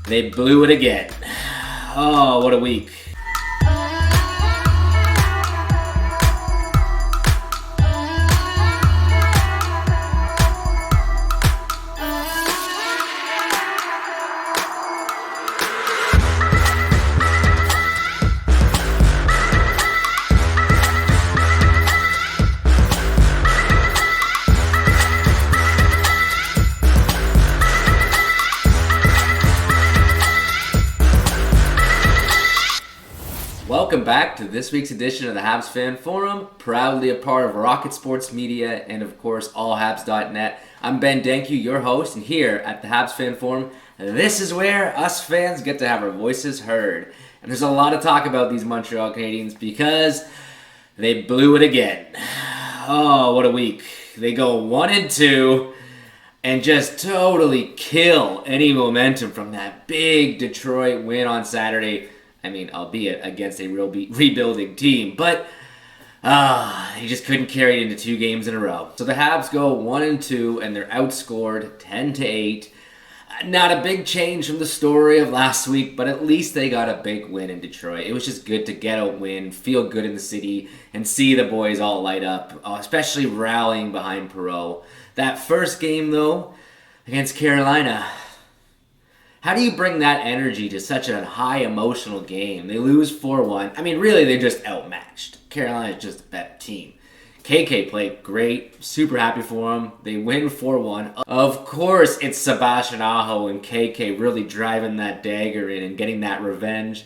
They blew it again. Oh, what a week. Welcome back to this week's edition of the Habs Fan Forum, proudly a part of Rocket Sports Media and of course allhabs.net. I'm Ben Denke, your host, and here at the Habs Fan Forum, this is where us fans get to have our voices heard. And there's a lot of talk about these Montreal Canadiens because they blew it again. Oh, what a week. They go 1-2 and just totally kill any momentum from that big Detroit win on Saturday. I mean, albeit against a real rebuilding team, but he just couldn't carry it into 2 games in a row. So the Habs go 1-2 and they're outscored 10-8. Not a big change from the story of last week, but at least they got a big win in Detroit. It was just good to get a win, feel good in the city, and see the boys all light up, especially rallying behind Perreault. That first game, though, against Carolina, how do you bring that energy to such a high emotional game? They lose 4-1. I mean, really, they just outmatched. Carolina's just a better team. KK played great. Super happy for him. They win 4-1. Of course, it's Sebastian Aho and KK really driving that dagger in and getting that revenge.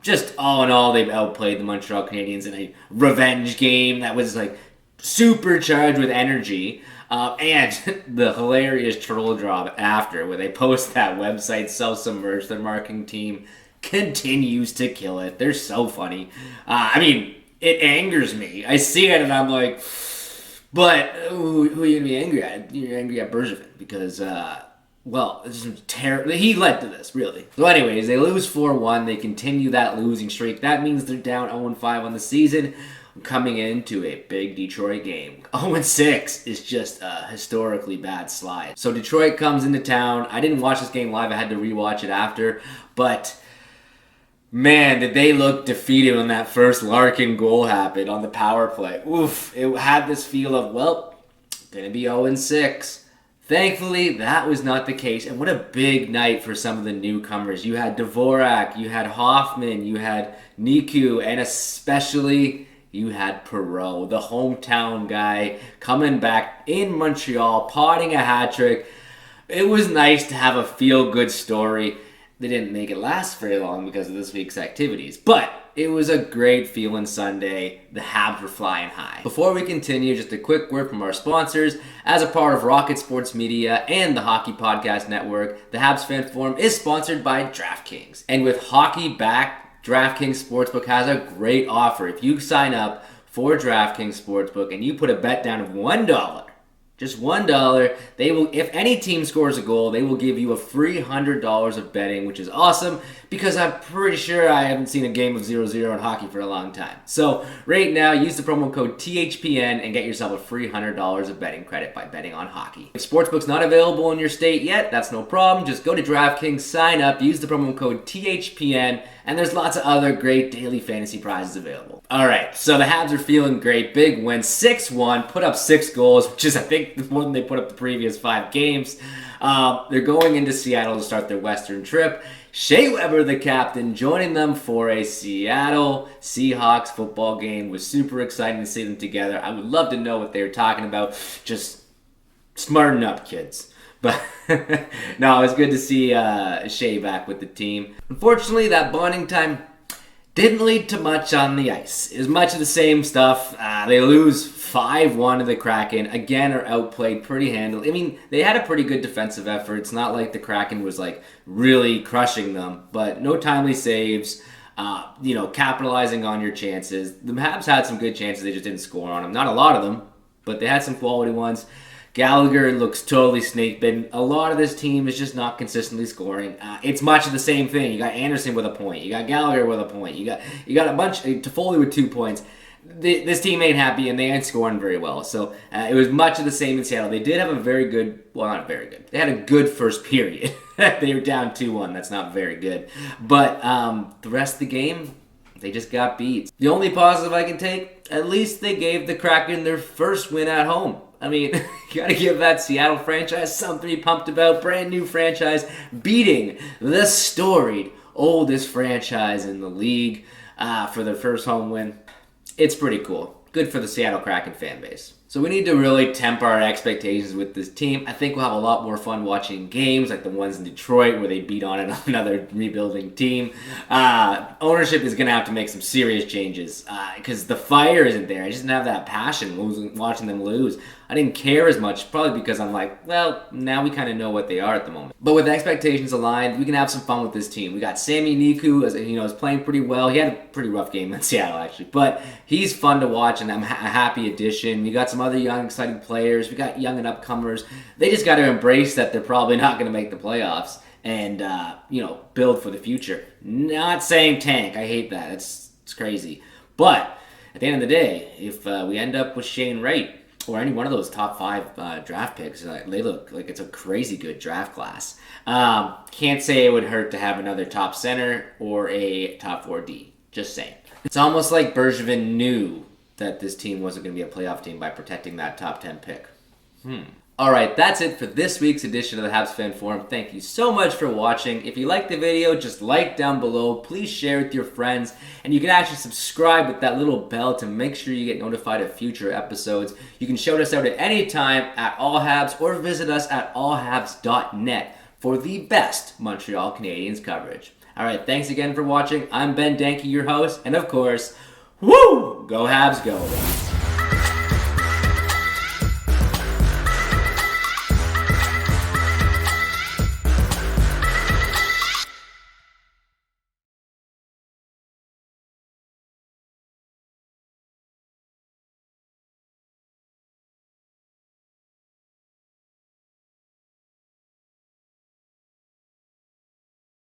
Just all in all, they've outplayed the Montreal Canadiens in a revenge game that was like supercharged with energy. And the hilarious troll job after, where they post that website, Self-Submerged, their marketing team continues to kill it. They're so funny. I mean, it angers me. I see it and I'm like, but who are you going to be angry at? You're angry at Bergevin because, this is terrible. He led to this, really. So anyways, they lose 4-1. They continue that losing streak. That means they're down 0-5 on the season, coming into a big Detroit game. 0-6 is just a historically bad slide. So Detroit comes into town. I didn't watch this game live. I had to rewatch it after. But, man, did they look defeated when that first Larkin goal happened on the power play. Oof, it had this feel of, gonna be 0-6. Thankfully, that was not the case. And what a big night for some of the newcomers. You had Dvorak, you had Hoffman, you had Niku, and especially you had Perreault, the hometown guy, coming back in Montreal, potting a hat trick. It was nice to have a feel-good story. They didn't make it last very long because of this week's activities, but it was a great feeling Sunday. The Habs were flying high. Before we continue, just a quick word from our sponsors. As a part of Rocket Sports Media and the Hockey Podcast Network, the Habs Fan Forum is sponsored by DraftKings. And with hockey back, DraftKings Sportsbook has a great offer. If you sign up for DraftKings Sportsbook and you put a bet down of $1, just $1, they will, if any team scores a goal, they will give you a free $100 of betting, which is awesome because I'm pretty sure I haven't seen a game of 0-0 in hockey for a long time. So right now, use the promo code THPN and get yourself a free $100 of betting credit by betting on hockey. If Sportsbook's not available in your state yet, that's no problem. Just go to DraftKings, sign up, use the promo code THPN, and there's lots of other great daily fantasy prizes available. All right, so the Habs are feeling great. Big win, 6-1, put up 6 goals, which is, I think, more than they put up the previous 5 games. They're going into Seattle to start their Western trip. Shea Weber, the captain, joining them for a Seattle Seahawks football game. Was super exciting to see them together. I would love to know what they were talking about. Just smarten up, kids. But no, it was good to see Shea back with the team. Unfortunately, that bonding time didn't lead to much on the ice. It was much of the same stuff. They lose 5-1 to the Kraken. Again, are outplayed pretty handily. I mean, they had a pretty good defensive effort. It's not like the Kraken was like really crushing them, but no timely saves. Capitalizing on your chances. The Habs had some good chances. They just didn't score on them. Not a lot of them, but they had some quality ones. Gallagher looks totally snake-bitten. A lot of this team is just not consistently scoring. It's much of the same thing. You got Anderson with a point. You got Gallagher with a point. You got a bunch. Toffoli with 2 points. this team ain't happy and they ain't scoring very well. So it was much of the same in Seattle. They did have a very good, well, not very good. They had a good first period. They were down 2-1. That's not very good. But the rest of the game, they just got beat. The only positive I can take, at least they gave the Kraken their first win at home. I mean, you gotta give that Seattle franchise something to be pumped about. Brand new franchise beating the storied oldest franchise in the league for their first home win. It's pretty cool. Good for the Seattle Kraken fan base. So we need to really temper our expectations with this team. I think we'll have a lot more fun watching games like the ones in Detroit where they beat on another rebuilding team. Ownership is going to have to make some serious changes because the fire isn't there. I just didn't have that passion watching them lose. I didn't care as much, probably because I'm like, well, now we kind of know what they are at the moment. But with expectations aligned, we can have some fun with this team. We got Sami Niku, is playing pretty well. He had a pretty rough game in Seattle, actually, but he's fun to watch, and I'm a happy addition. We got some other young, exciting players. We got young and upcomers. They just got to embrace that they're probably not going to make the playoffs and build for the future. Not saying tank. I hate that. It's crazy. But at the end of the day, if we end up with Shane Wright or any one of those top 5 draft picks, they look like it's a crazy good draft class. Can't say it would hurt to have another top center or a top 4D. Just saying. It's almost like Bergevin knew that this team wasn't going to be a playoff team by protecting that top 10 pick. All right, that's it for this week's edition of the Habs Fan Forum. Thank you so much for watching. If you liked the video, just like down below. Please share with your friends. And you can actually subscribe with that little bell to make sure you get notified of future episodes. You can shout us out at any time at All Habs or visit us at allhabs.net for the best Montreal Canadiens coverage. All right, thanks again for watching. I'm Ben Danke, your host. And of course, woo! Go Habs, go!